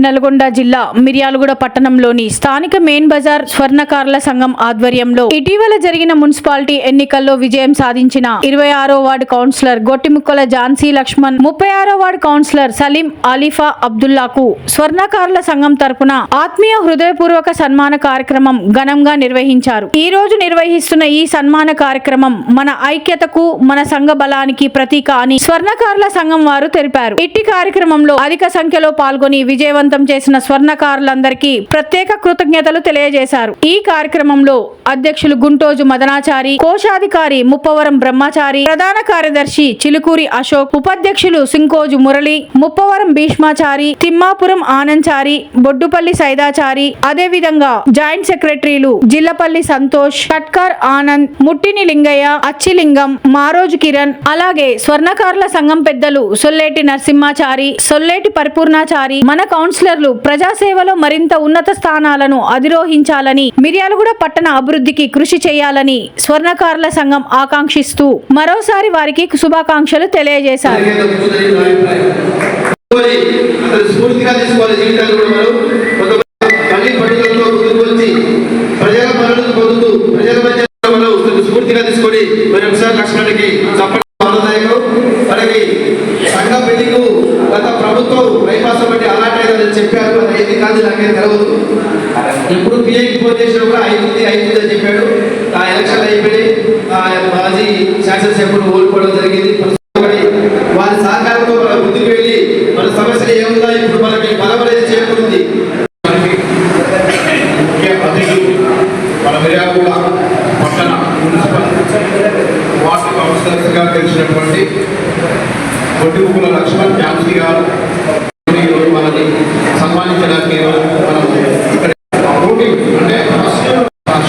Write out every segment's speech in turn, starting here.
నల్గొండ జిల్లా మిర్యాలగూడ పట్టణంలోని స్థానిక మెయిన్ బజార్ స్వర్ణకారుల సంఘం ఆధ్వర్యంలో ఇటీవల జరిగిన మున్సిపాలిటీ ఎన్నికల్లో విజయం సాధించిన 26వ వార్డు కౌన్సిలర్ గొట్టిముక్కల ఝాన్సీ లక్ష్మణ్, 36వ వార్డు కౌన్సిలర్ సలీం ఆలిఫా అబ్దుల్లాకు స్వర్ణకారుల సంఘం తరపున ఆత్మీయ హృదయపూర్వక సన్మాన కార్యక్రమం ఘనంగా నిర్వహించారు. ఈ రోజు నిర్వహిస్తున్న ఈ సన్మాన కార్యక్రమం మన ఐక్యతకు, మన సంఘ బలానికి ప్రతీక అని స్వర్ణకారుల సంఘం వారు తెలిపారు. ఇట్టి కార్యక్రమంలో అధిక సంఖ్యలో పాల్గొని విజయవంతం చేసిన స్వర్ణకారులందరికీ ప్రత్యేక కృతజ్ఞతలు తెలియజేశారు. ఈ కార్యక్రమంలో అధ్యక్షులు గుంటోజు మదనాచారి, కోశాధికారి ముప్పవరం బ్రహ్మచారి, ప్రధాన కార్యదర్శి చిలుకూరి అశోక్, ఉపాధ్యక్షులు సింకోజు మురళి, ముప్పవరం భీష్మాచారి, తిమ్మాపురం ఆనంచారి, బొడ్డుపల్లి సైదాచారి, అదేవిధంగా జాయింట్ సెక్రటరీలు జిల్లపల్లి సంతోష్, కట్కార్ ఆనంద్, ముట్టిని లింగయ్య, అచ్చిలింగం, మారోజు కిరణ్, అలాగే స్వర్ణకారుల సంఘం పెద్దలు సొల్లేటి నరసింహాచారి, సొల్లేటి పరిపూర్ణాచారి, మన కౌన్సిలర్లు ప్రజాసేవలో మరింత ఉన్నత స్థానాలను అధిరోహించాలని, మిర్యాలగూడ పట్టణ అభివృద్ధికి కృషి చేయాలని స్వర్ణకారుల సంఘం ఆకాంక్షిస్తూ మరోసారి వారికి శుభాకాంక్షలు తెలియజేశారు. గత ప్రభుత్వం బైపాస్ బట్టి అలాంటి అయిందని చెప్పారు. అది అయింది కాదు, నాకేం తెలియదు. ఎప్పుడు పిఐకి ఫోన్ చేసినా కూడా అవుతుంది అని చెప్పాడు. ఆ ఎలక్షన్ అయిపోయి మాజీ శాసనసభ్యుడు ఓడిపోవడం జరిగింది. వారి సహకారంతో మన ముందుకు వెళ్ళి మన సమస్యలు ఏముందా ఇప్పుడు మనకి బలమనేది చేకూరింది. ముఖ్య అతిథులు మన మిర్యాలగూడ పట్టణ మున్సిపల్ వార్డు కౌన్సిలర్స్గా తెలిసినటువంటి గొట్టిముక్కల లక్ష్మణ్ ఝాన్సీ గారు ఈరోజు మనల్ని సన్మానించడానికి మనం ఇక్కడ అంటే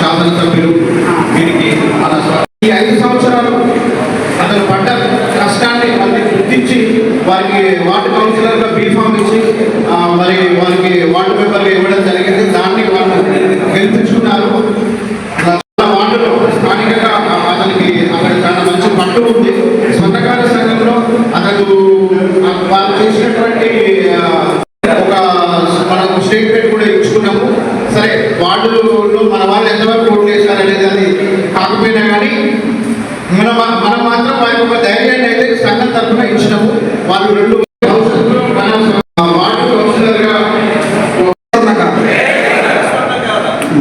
శాసనసభ్యులు వీరికి ఈ 5 సంవత్సరాలు అతను పడ్డ కష్టాన్ని మళ్ళీ గుర్తించి వారికి వార్డు కౌన్సిలర్గా బీఫామ్ ఇచ్చి మరి వారికి వార్డు మెంబర్లు ఇవ్వడం జరిగింది. దాన్ని వాళ్ళు గెలిపించుకున్నారు. వార్డులో స్థానికంగా అతనికి అక్కడ చాలా మంచి పట్టు ఉంది. స్వర్ణకారుల సంఘంలో అతను వాళ్ళు చేసినటువంటి ఒక మనకు స్టేట్మెంట్ కూడా ఇచ్చుకున్నాము. సరే, వార్డులో మన వాళ్ళు ఎంతవరకు ఓట్లు వేశారనేది అది కాకపోయినా కానీ మనం మాత్రం వారికి ఒక ధైర్యాన్ని అయితే సంఘం తరఫున ఇచ్చినాము. వాళ్ళు 2 వార్డు కౌన్సిలర్గా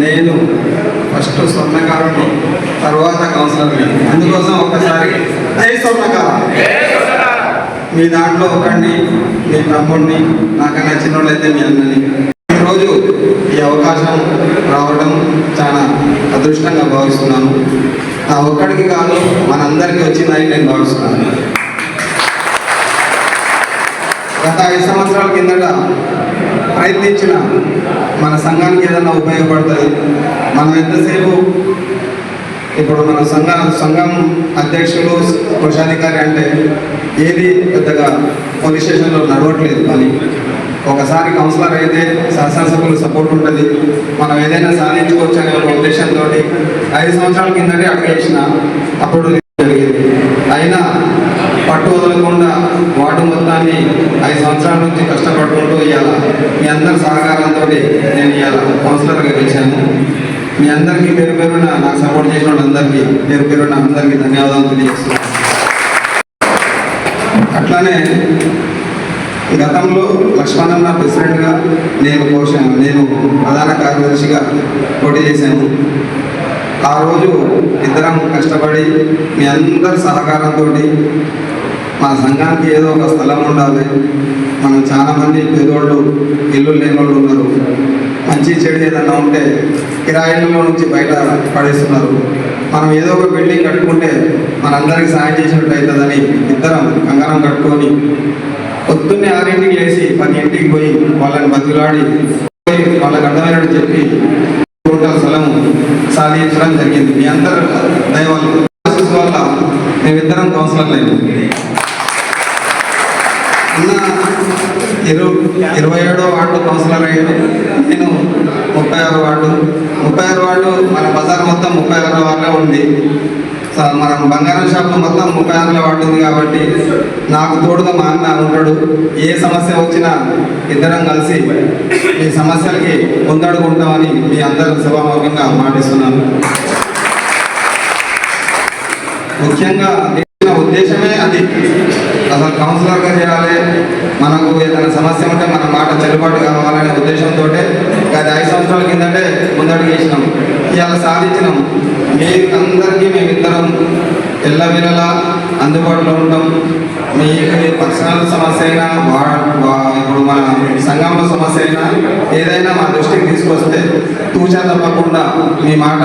నేను ఫస్ట్ స్వర్ణకారుని, తర్వాత కౌన్సిలర్ని. అందుకోసం ఒక్కసారి జై స్వర్ణకారు. మీ దాంట్లో ఒకడిని, మీ తమ్ముడిని, నాకన్నా చిన్నోళ్ళు అయితే మీ అన్నని. ఈరోజు ఈ అవకాశం రావడం చాలా అదృష్టంగా భావిస్తున్నాను. నా ఒక్కడికి కాదు, మనందరికీ వచ్చిందని నేను భావిస్తున్నాను. గత 5 సంవత్సరాల కిందట ప్రయత్నించిన మన సంఘానికి ఏదైనా ఉపయోగపడుతుంది. మనం ఎంతసేపు ఇప్పుడు మన సంఘం అధ్యక్షులు, కోశాధికారి అంటే ఏది పెద్దగా పోలీస్ స్టేషన్లో నడవట్లేదు. కానీ ఒకసారి కౌన్సిలర్ అయితే శాసనసభ్యులు సపోర్ట్ ఉంటుంది, మనం ఏదైనా సాధించుకోవచ్చు అనే ఒక ఉద్దేశంతో 5 సంవత్సరాల కిందటే అడిగేసిన అప్పుడు జరిగింది. అయినా పట్టు వదలకుండా వార్డు మొత్తాన్ని 5 సంవత్సరాల నుంచి కష్టపడుకుంటూ ఇవాళ మీ అందరి సహకారంతో నేను ఇవాళ కౌన్సిలర్గా గెలిచాను. మీ అందరికీ పేరు పేరున నాకు సపోర్ట్ చేసిన వాళ్ళందరికీ పేరు పేరున అందరికీ ధన్యవాదాలు తెలియజేస్తున్నాను. అట్లానే గతంలో లక్ష్మణన్న ప్రెసిడెంట్గా, నేను ప్రధాన కార్యదర్శిగా పోటీ చేశాను. ఆ రోజు ఇద్దరం కష్టపడి మీ అందరి సహకారంతో మన సంఘానికి ఏదో ఒక స్థలం ఉండాలి. మనం చాలామంది పేదోళ్ళు, ఇల్లు లేని వాళ్ళు ఉన్నారు. మంచి చెడు ఏదన్నా ఉంటే కిరాయిల్లో నుంచి బయట పడేస్తున్నారు. మనం ఏదో ఒక బిల్డింగ్ కట్టుకుంటే మనందరికీ సాయం చేసినట్టు అవుతుందని ఇద్దరం కంగారం కట్టుకొని పొద్దున్నే 6ంటికి లేచి 10ంటికి పోయి వాళ్ళని బతిలాడి వాళ్ళకి అర్థమైనట్టు చెప్పి స్థలం సాధించడం జరిగింది. మీ అందరూ దైవాలు వల్ల మేమిద్దరం కౌన్సిలర్లు అయింది. 27వ వార్డు కౌన్సిలర్ అయ్యాను. నేను 36వ వార్డు మన బజార్ మొత్తం 36వ వార్డులో ఉంది. మనం బంగారం షాప్లో మొత్తం 36 వార్డు ఉంది కాబట్టి నాకు తోడుగా మా అన్న ఉంటాడు. ఏ సమస్య వచ్చినా ఇద్దరం కలిసి ఈ సమస్యలకి ముందడుగుంటామని మీ అందరూ సభాముఖంగా మాటిస్తున్నాను. ముఖ్యంగా ఉద్దేశమే అది, అసలు కౌన్సిలర్గా చేయాలి, మనకు ఏదైనా సమస్య ఉంటే మన మాట చెల్లుబాటు కావాలనే ఉద్దేశంతో గత 5 సంవత్సరాల కిందటే ముందడుగు వేసినాం. ఇవాళ సాధించినాం. మీకు అందరికీ మేమిద్దరం ఎల్లవేళలా అందుబాటులో ఉంటాం. మీకు పర్సనల్ సమస్య అయినా ఇప్పుడు మన సంఘంలో సమస్య అయినా ఏదైనా మా దృష్టికి తీసుకొస్తే తూచా తప్పకుండా మీ మాట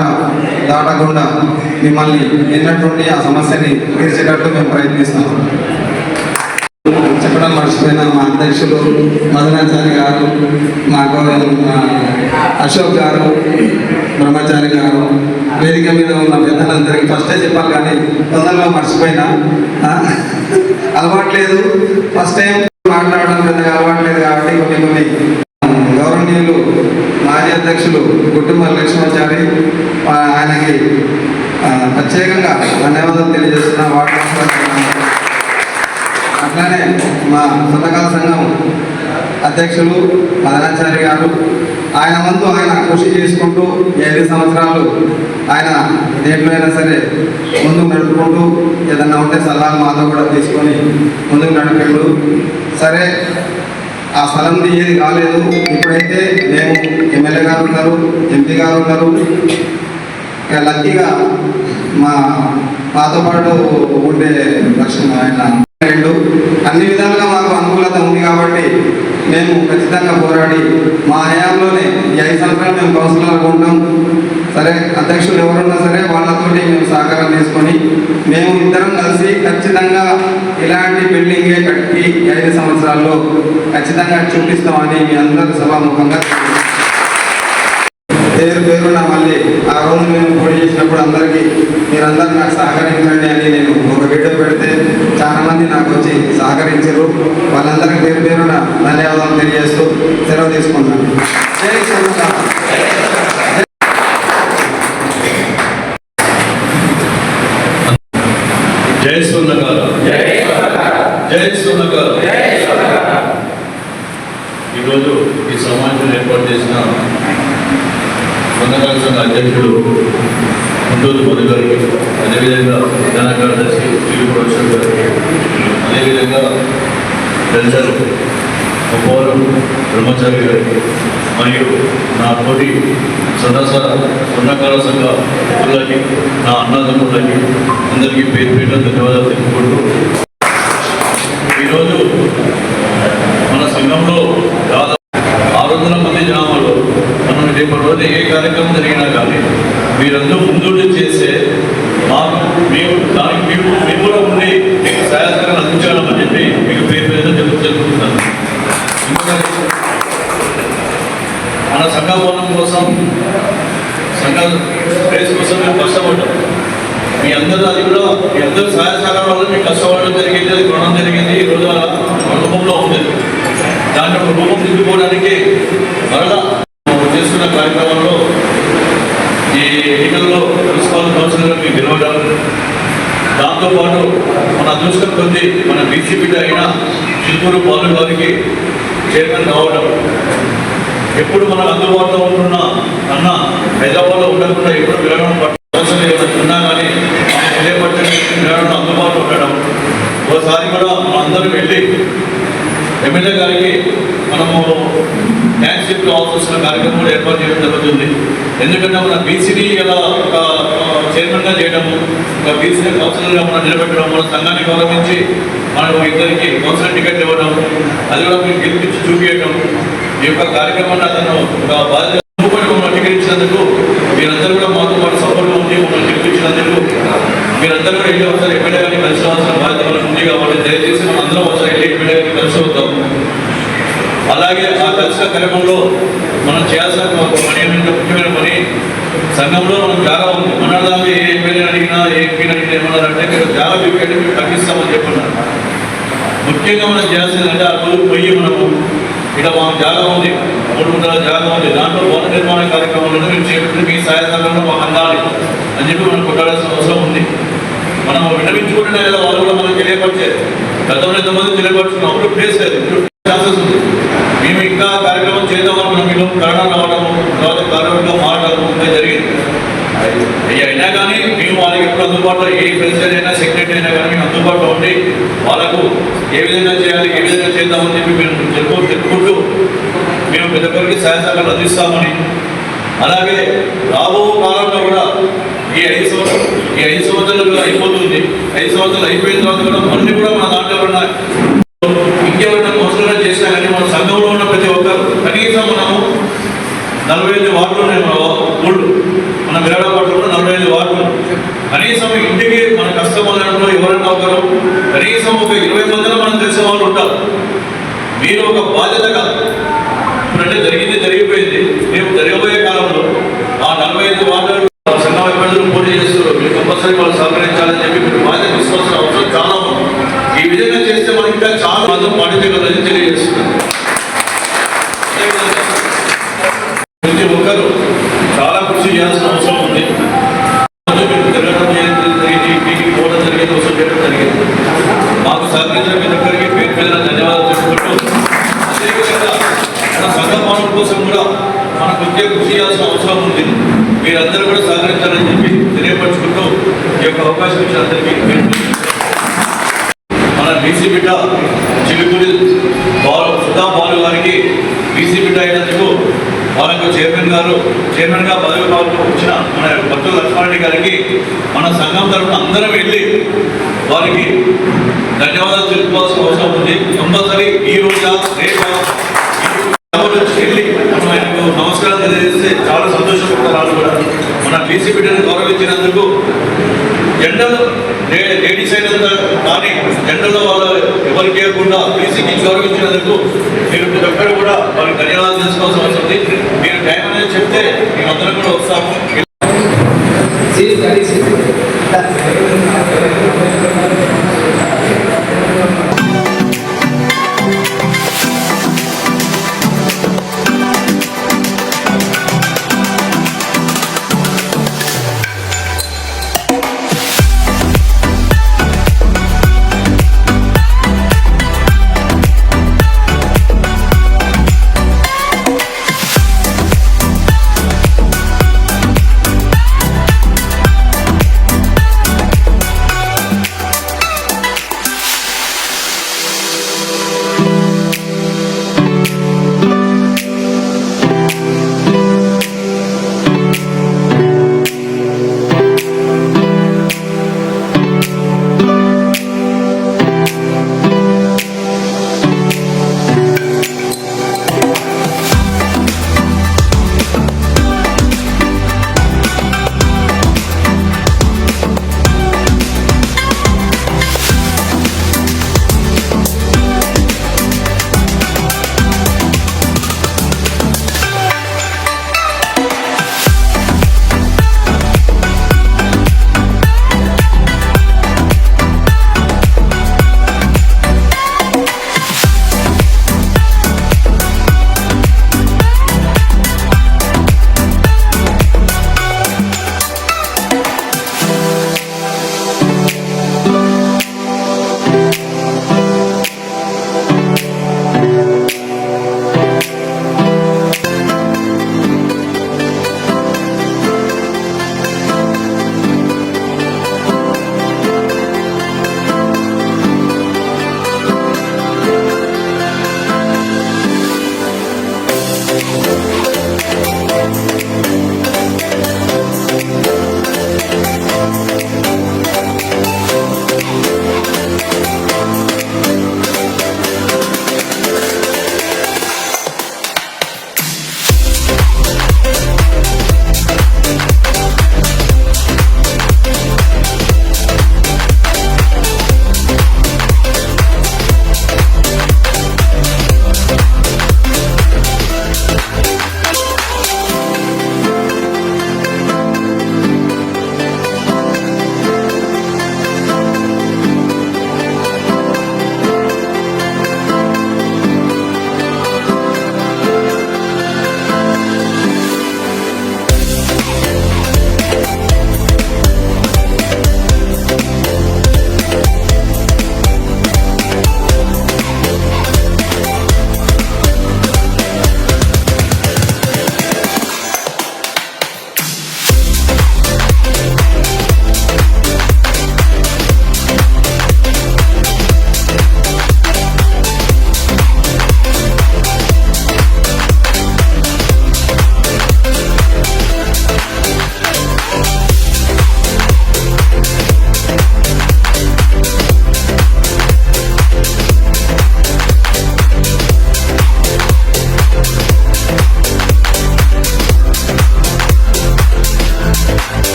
దాటకుండా మిమ్మల్ని నిన్నట్టుండి ఆ సమస్యని తీర్చేటట్టు మేము ప్రయత్నిస్తాం. చెప్పడం మర్చిపోయిన మా అధ్యక్షులు మదనాచారి గారు, మా అశోక్ గారు, బ్రహ్మచారి గారు, వేదిక మీద ఉన్న పెద్దలందరికీ ఫస్టే చెప్పాలి కానీ తొందరలో మర్చిపోయినా అలవాట్లేదు. ఫస్ట్ టైం మాట్లాడడం పెద్దగా అలవాట్లేదు కాబట్టి కొన్ని గౌరవనీయులు మాజీ అధ్యక్షులు గుట్టుమల్లి లక్ష్మాచారి ఆయనకి ప్రత్యేకంగా ధన్యవాదాలు తెలియజేస్తున్నా. అట్లానే మా సొంతకాల సంఘం అధ్యక్షులు మదనాచారి గారు ఆయన వంతు ఆయన కృషి చేసుకుంటూ 5 సంవత్సరాలు ఆయన దేంట్లో అయినా సరే ముందుకు నడుపుకుంటూ ఏదన్నా ఉంటే సలహాలు మాతో కూడా తీసుకొని ముందుకు నడిపాడు. సరే ఆ స్థలం ఏది కాలేదు. ఇప్పుడైతే మేము ఎమ్మెల్యే గారు ఉన్నారు, ఎంపీ గారు ఉన్నారు. లక్కీగా మాతో పాటు ఉండే లక్ష్యం ఆయన అన్ని విధాలుగా మాకు అనుకూలత ఉంది కాబట్టి మేము ఖచ్చితంగా పోరాడి మా హయాంలోనే ఈ 5 సంవత్సరాలు మేము కౌన్సిలర్గా ఉంటాం. సరే అధ్యక్షులు ఎవరున్నా సరే వాళ్ళతోటి మేము సహకారం తీసుకొని మేము ఇద్దరం కలిసి ఖచ్చితంగా ఇలాంటి బిల్డింగే కట్టి 5 సంవత్సరాల్లో ఖచ్చితంగా చూపిస్తామని మీ అందరూ సభాముఖంగా పేరున మళ్ళీ ఆ రోజు మేము పోటీ చేసినప్పుడు అందరికీ మీరందరూ నాకు సహకరించండి అని నేను ఒక వీడియో పెడితే చాలా మంది నాకు వచ్చి సహకరించారు. వాళ్ళందరికీ పేరున ధన్యవాదాలు తెలియజేస్తూ సెలవు తీసుకున్నాను. జై స్వర్ణకారు, జై స్వర్ణకారు. ఈరోజు ఈ సమావేశం ఏర్పాటు చేసిన స్వర్ణకార సంఘ అధ్యక్షుడు గుంటూరు మధు గారికి, అదేవిధంగా ప్రధాన కార్యదర్శి శ్రీపురం అశోక్ గారికి, అదేవిధంగా డెల్సర్ ఉపవరం బ్రహ్మచారి గారికి మరియు నా తోటి స్వర్ణకార సంఘ సభ్యులకి, నా అన్నదమ్ములకి అందరికీ పేరు ధన్యవాదాలు తెలుపుకుంటూ ఈరోజు మన సంఘంలో దాదాపు 600 మంది జనాభాలో మనం రేపటి రోజు ఏ కార్యక్రమం జరిగినా కానీ మీరందరూ ముందు చేస్తే మాకు దానికి మేము కూడా ఉండి మీకు సహాయకరణ అందించాలని చెప్పి మీకు పేరు తెలుపుతున్నాను. మన సంఘ భవనం కోసం, సంఘ ప్లేస్ కోసం మేము కష్టపడ్డాం. మీ అందరూ అది కూడా మీ అందరూ సహాయ సహకారం వల్ల మీకు కష్టపడడం జరిగింది, అది కొనడం జరిగింది. ఈ రోజు రూపంలో ఉంది. దాంట్లో రూపం దిద్దుకోవడానికి మరలా చేసుకున్న కార్యక్రమంలో ఈ ఎన్నికల్లో మున్సిపల్ కౌన్సిలర్ మీకు గెలవడం, దాంతోపాటు మన అదృష్టం కొద్ది మన బీసీ బిడ్డ అయిన చిత్తూరు బాలు గారికి చైర్మన్ కావడం, ఎప్పుడు మనం అందుబాటులో ఉంటున్న అన్న హైదరాబాద్లో ఉండకుండా ఎప్పుడు విరగడం ఉన్నా కానీ విరగడం అందుబాటులో ఉండడం. ఒకసారి కూడా మనం అందరూ వెళ్ళి ఎమ్మెల్యే గారికి మనము థ్యాంక్స్ చెప్పి కావాల్సిన కార్యక్రమం కూడా ఏర్పాటు చేయడం జరుగుతుంది. ఎందుకంటే మన బీసీని ఇలా ఒక చైర్మన్గా చేయడము, ఒక బీసీని కౌన్సిలర్గా మనం నిలబెట్టడం, మన సంఘాన్ని గౌరవించి మనకు ఇద్దరికి కౌన్సిలర్ టికెట్ ఇవ్వడం, అది కూడా మీరు గెలిపించి చూపించడం, ఈ యొక్క కార్యక్రమాన్ని అతను ఒక బాధ్యత మమ్మల్ని టికెట్ ఇచ్చినందుకు మీరందరూ కూడా మాతో పాటు సపోర్ట్గా ఉండి మమ్మల్ని గెలిపించినందుకు మీరందరూ కూడా వెళ్ళి ఒకసారి ఎమ్మెల్యే గారిని కలిసి రావాల్సిన బాధ్యత మనకు ఉంది కాబట్టి దయచేసి మనం అందరం ఒకసారి వెళ్ళి ఎమ్మెల్యే గారిని కలిసి వద్దాం. అలాగే ఆ కలిసిన కార్యక్రమంలో మనం చేయాల్సిన పని ఏమంటే ముఖ్యమైన పని, సంఘంలో మనం చాలా ఉంది. మనదాన్ని ఏ ఎమ్మెల్యేని అడిగినా ఏ ఎంపీని అడిగినా ఏమన్నారంటే మీరు చాలా వికెట్ మీరు తగ్గిస్తామని చెప్పన్నారు. ముఖ్యంగా మనం చేయాల్సిందంటే ఆ రోజు పోయి మనము ఇక్కడ మాకు జాగా ఉంది, 3 గుంటల జాగా ఉంది, దాంట్లో భవన నిర్మాణ కార్యక్రమంలో మీరు చేపట్టి మీ సహాయ సహకారంలో మాకు అందాలి అని చెప్పి మనం కొట్టాల్సిన అవసరం ఉంది. గమనించుకుంటేనే కదా వాళ్ళు కూడా మనకు తెలియపరిచేది. గతంలో ఎంతమంది తెలియపరుచుకున్నప్పుడు ప్లేస్ లేదు, ఇప్పుడు ఛాన్సెస్ ఉంది. మేము ఇంకా కార్యక్రమం చేద్దామనుకున్నాం, మీరు కరోనా రావడము, తర్వాత కరోనాగా మారడము ఇంకా జరిగింది. అయినా కానీ మేము వాళ్ళకి ఎప్పుడు అందుబాటులో, ఏ ప్రెసిడెంట్ అయినా సెక్రటరీ అయినా కానీ మేము అందుబాటులో ఉండి వాళ్ళకు ఏ విధంగా చేయాలి, ఏ విధంగా చేద్దామని చెప్పి మేము చెప్పుకుంటూ మేము ప్రతి ఒక్కరికి సహాయ సహకారాలు అందిస్తామని, అలాగే రాబో కాలంలో కూడా ఈ 5 సంవత్సరాలు అయిపోతుంది. 5 సంవత్సరాలు అయిపోయిన తర్వాత కూడా మళ్ళీ కూడా మన దాంట్లో ఉన్న ఇంకెవరైనా మోసంగా చేసినా కానీ మన సంఘంలో ఉన్న ప్రతి ఒక్కరు కనీసం మనము 45 వార్డులు ఉన్నాయి. మన ఊళ్ళు, మన మిరాడపాటులో 45 వార్డులు. కనీసం ఇంటికి మన కష్టమన్నట్లో ఎవరైనా ఒకరు కనీసం ఒక 20 మందిలో మనం తెలిసే వాళ్ళు ఉంటారు. మీరు ఒక బాధ్యతగా ఇప్పుడంటే జరిగిపోయింది, రేపు జరగబోయే కాలంలో ఆ 45 వార్డులు సంఘం ఇబ్బందులు పోటీ చేస్తారు. మీరు కంపల్సరీ వాళ్ళు సహకరించాలని చెప్పి మీరు బాధ్యత తీసుకోవాల్సిన అవసరం చాలా ఉంది. ఈ విధంగా చేస్తే మనకి ఇంకా చాలా మంది పాటించగలని తెలియజేస్తున్నారు. ప్రతి ఒక్కరు చాలా కృషి చేయాల్సిన అవసరం ఉంది. తిరగడం జరిగింది, పోవడం జరిగింది, అవసరం చేయడం జరిగింది. మాకు సహకరించిన ప్రతి ఒక్కరికి పేరు పేరున ధన్యవాదాలు చెప్పుకుంటూ, అదేవిధంగా మన సంఘ పాలన కోసం కూడా మనకు ప్రత్యేక కృషి చేయాల్సిన అవసరం ఉంది. మీరందరూ కూడా సహకరించాలని చెప్పి తెలియపరుచుకుంటూ ఈ యొక్క అవకాశం ఇచ్చిన అందరికీ మన బీసీ బిడ్డ చిలుకూరి సుధా బాలు గారికి బీసీ బిడ్డ అయినందుకు వాళ్ళకు చైర్మన్గా పదవి వచ్చిన మన భక్తుల లక్ష్మారెడ్డి గారికి మన సంఘం తరఫున అందరం వెళ్ళి వారికి ధన్యవాదాలు తెలుపుకోవాల్సిన అవసరం ఉంది. కంపల్సరీ ఈ రోజు రేపు వెళ్ళి మనం ఆయనకు నమస్కారం తెలియజేస్తే చాలా సంతోషపడతారు. కూడా మన బీసీ బిడ్డను గౌరవించినందుకు జనరల్ లేడీస్ అయినంత కానీ జనరల్లో వాళ్ళు ఎవరికి ఇవ్వకుండా బీసీకి గౌరవించినందుకు మీరు ప్రతి ఒక్కరు కూడా వారికి ధన్యవాదాలు తెలుసుకోవాల్సి వస్తుంది. మీరు టైం అనేది చెప్తే మేమందరం కూడా వస్తాము.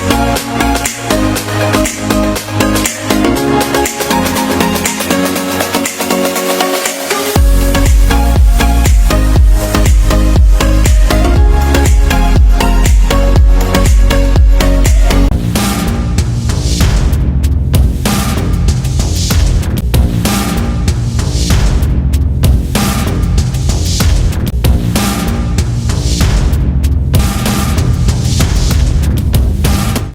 Thank